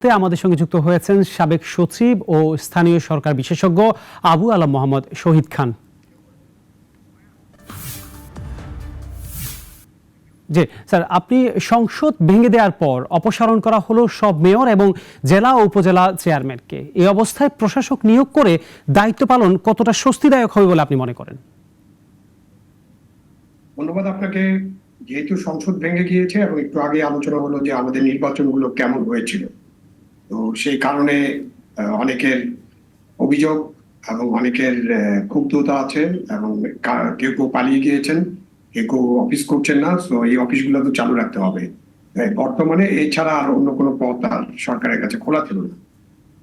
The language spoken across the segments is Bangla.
আমাদের সঙ্গে যুক্ত হয়েছেন সাবেক সচিব ও স্থানীয় সরকার বিশেষজ্ঞ আবু আলম মোহাম্মদ শহীদ খান। জি স্যার, আপনি সংসদ ভেঙে দেওয়ার পর অপসারণ করা হলো সব মেয়র এবং জেলা ও উপজেলা চেয়ারম্যানকে। এই অবস্থায় প্রশাসক নিয়োগ করে দায়িত্ব পালন কতটা স্বস্তিদায়ক হবে বলে আপনি মনে করেন? ধন্যবাদ আপনাকে। যেহেতু সংসদ ভেঙে গিয়েছে এবং একটু আগে আলোচনা হলো যে আমাদের নির্বাচনগুলো কেমন হয়েছিল, তো সেই কারণে অনেকের অভিযোগ এবং অনেকের ক্ষুব্ধতা আছে এবং কেউ কেউ পালিয়ে গিয়েছেন, কেউ কেউ অফিস করছেন না। তো এই অফিসগুলো তো চালু রাখতে হবে। বর্তমানে এছাড়া আর অন্য কোনো পথ আর সরকারের কাছে খোলা ছিল না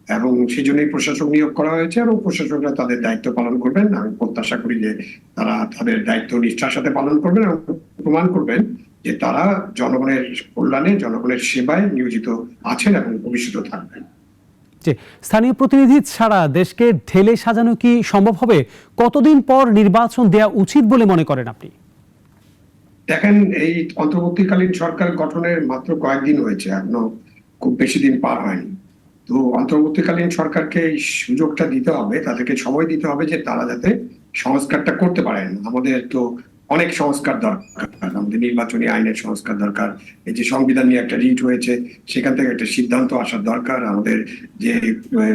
এবং সেই জন্যই প্রশাসক নিয়োগ করা হয়েছে এবং প্রশাসকরা তাদের দায়িত্ব পালন করবেন। আমি প্রত্যাশা করি যে তারা তাদের দায়িত্ব নিষ্ঠার সাথে পালন করবেন এবং প্রমাণ করবেন যে তারা জনগণের কল্যাণে, জনগণের সেবায় নিয়োজিত আছেন এবং ভবিষ্যতে থাকবেন। স্থানীয় প্রতিনিধি ছাড়া দেশকে ঢেলে সাজানো কি সম্ভব হবে? কতদিন পর নির্বাচন দেওয়া উচিত বলে মনে করেন আপনি? দেখেন, এই অন্তর্বর্তীকালীন সরকার গঠনের মাত্র কয়েকদিন হয়েছে, এখনো খুব বেশি দিন পার হয়নি। তো অন্তর্বর্তীকালীন সরকারকে এই সুযোগটা দিতে হবে, তাদেরকে সময় দিতে হবে যে তারা যাতে সংস্কারটা করতে পারেন। আমাদের তো অনেক সংস্কার দরকার, আমাদের নির্বাচনী আইনের সংস্কার দরকার, এই যে সংবিধান নিয়ে একটা রিট হয়েছে সেখান থেকে একটা সিদ্ধান্ত আসার দরকার, আমাদের যে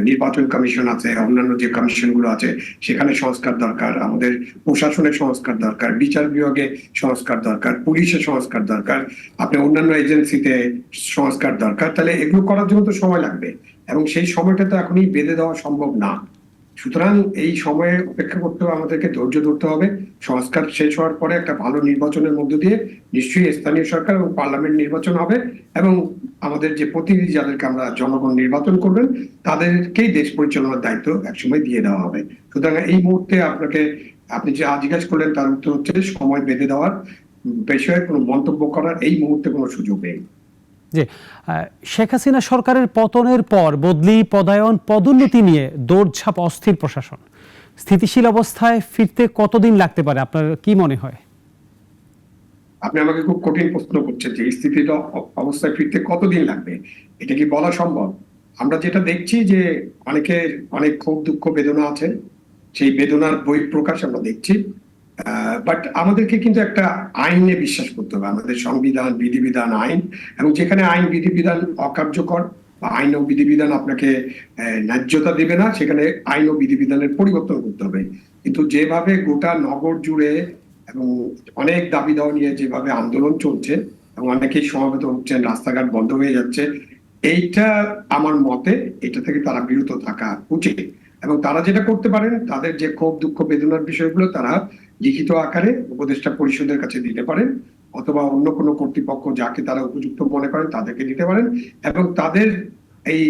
নির্বাচন কমিশন আছে, অন্যান্য যে কমিশন গুলো আছে সেখানে সংস্কার দরকার, আমাদের প্রশাসনের সংস্কার দরকার, বিচার বিভাগে সংস্কার দরকার, পুলিশের সংস্কার দরকার, আপনি অন্যান্য এজেন্সিতে সংস্কার দরকার। তাহলে এগুলো করার জন্য তো সময় লাগবে এবং সেই সময়টা তো এখনই বেঁধে দেওয়া সম্ভব না। সুতরাং এই সময়ে অপেক্ষা করতে হবে, আমাদেরকে ধৈর্য ধরতে হবে। সংস্কার শেষ হওয়ার পরে একটা ভালো নির্বাচনের মধ্য দিয়ে নিশ্চয়ই স্থানীয় সরকার এবং পার্লামেন্ট নির্বাচন হবে এবং আমাদের যে প্রতিনিধি যাদেরকে আমরা জনগণ নির্বাচন করবেন তাদেরকেই দেশ পরিচালনার দায়িত্ব একসময় দিয়ে দেওয়া হবে। সুতরাং এই মুহূর্তে আপনি যে জিজ্ঞাসা করলেন তার উত্তর হচ্ছে সময় বেঁধে দেওয়ার বিষয়ে কোনো মন্তব্য করার এই মুহূর্তে কোনো সুযোগ নেই। যে শেখ হাসিনা সরকারের পতনের পর বদলি, পদায়ন, পদোন্নতি নিয়ে দৌড়ঝাঁপ অস্থির প্রশাসন। স্থিতিশীল অবস্থায় ফিরতে কতদিন লাগতে পারে আপনার কি মনে হয়? আপনি আমাকে খুব কঠিন প্রশ্ন করছেন যে স্থিতিশীল অবস্থায় ফিরতে কতদিন লাগবে, এটা কি বলা সম্ভব? আমরা যেটা দেখছি যে অনেকের অনেক ক্ষোভ, দুঃখ, বেদনা আছে, সেই বেদনার বহিঃপ্রকাশ আমরা দেখছি। বাট আমাদেরকে কিন্তু একটা আইনে বিশ্বাস করতে হবে, আমাদের সংবিধান, বিধিবিধান, আইন, এবং যেখানে আইন বিধিবিধান অকার্যকর বা আইন ও বিধিবিধান আপনাকে ন্যায্যতা দেবে না, সেখানে আইন ও বিধিবিধানের পরিবর্তন করতে হবে। কিন্তু যেভাবে গোটা নগর জুড়ে এবং অনেক দাবি দাওয়া নিয়ে যেভাবে আন্দোলন চলছে এবং অনেকেই সমবেত হচ্ছেন, রাস্তাঘাট বন্ধ হয়ে যাচ্ছে, এইটা আমার মতে এটা থেকে তারা বিরত থাকা উচিত। এবং তারা যেটা করতে পারেন, তাদের যে ক্ষোভ, দুঃখ, বেদনার বিষয়গুলো তারা লিখিত আকারে উপদেষ্টা পরিষদের কাছে দিতে পারেন অথবা অন্য কোনো কর্তৃপক্ষ যাকে তারা উপযুক্ত মনে করেন তাদেরকে দিতে পারেন এবং তাদের এই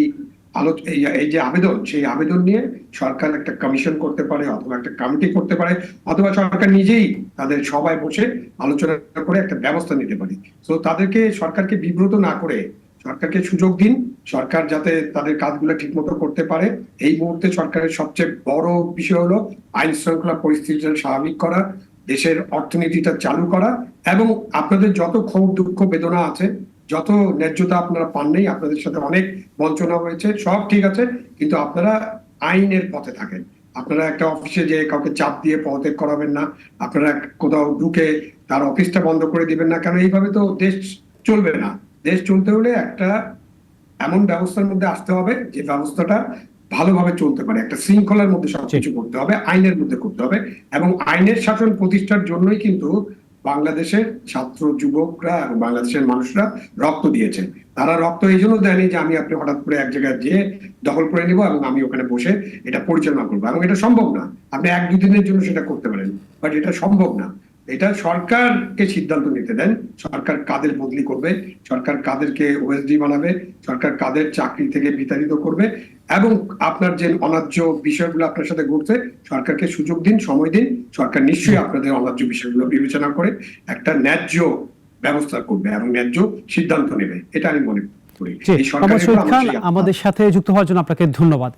এই যে আবেদন, সেই আবেদন নিয়ে সরকার একটা কমিশন করতে পারে অথবা একটা কমিটি করতে পারে অথবা সরকার নিজেই তাদের সবাই বসে আলোচনা করে একটা ব্যবস্থা নিতে পারে। তো তাদেরকে, সরকারকে বিব্রত না করে সরকারকে সুযোগ দিন, সরকার যাতে তাদের কাজগুলো ঠিক মতো করতে পারে। এই মুহূর্তে সরকারের সবচেয়ে বড় বিষয় হলো আইন শৃঙ্খলা পরিস্থিতিটা স্বাভাবিক করা, দেশের অর্থনীতিটা চালু করা এবং আপনাদের যত ক্ষোভ, দুঃখ, বেদনা আছে, যত ন্যায্যতা আপনারা পান নাই, আপনাদের সাথে অনেক বঞ্চনা হয়েছে, সব ঠিক আছে, কিন্তু আপনারা আইনের পথে থাকেন। আপনারা একটা অফিসে যে কাউকে চাপ দিয়ে পদত্যাগ করাবেন না, আপনারা কোথাও ঢুকে তার অফিসটা বন্ধ করে দিবেন না, কারণ এইভাবে তো দেশ চলবে না। দেশ চলতে হলে একটা এমন ব্যবস্থার মধ্যে আসতে হবে যে ব্যবস্থাটা ভালোভাবে চলতে পারে, একটা শৃঙ্খলার মধ্যে সবকিছু করতে হবে, আইনের মধ্যে করতে হবে এবং আইনের শাসন প্রতিষ্ঠার জন্যই কিন্তু বাংলাদেশের ছাত্র যুবকরা এবং বাংলাদেশের মানুষরা রক্ত দিয়েছে। তারা রক্ত এই জন্য দেয়নি যে আমি আপনি হঠাৎ করে এক জায়গায় যেয়ে দখল করে নিব এবং আমি ওখানে বসে এটা পরিচালনা করবো, এবং এটা সম্ভব না। আপনি এক দুদিনের জন্য সেটা করতে পারেন, বাট এটা সম্ভব না। এটা সরকারকে সিদ্ধান্ত নিতে দেন, সরকার কাদের বদলি করবে, সরকার কাদেরকে ওএসডি বানাবে, সরকার কাদের চাকরি থেকে বিতাড়িত করবে এবং আপনার যে অন্যায্য বিষয়গুলো আপনার সাথে ঘটছে সরকারকে সুযোগ দিন, সময় দিন। সরকার নিশ্চয়ই আপনাদের অন্যায্য বিষয়গুলো বিবেচনা করে একটা ন্যায্য ব্যবস্থা করবে এবং ন্যায্য সিদ্ধান্ত নেবে, এটা আমি মনে করি। আমাদের সাথে যুক্ত হওয়ার জন্য আপনাকে ধন্যবাদ।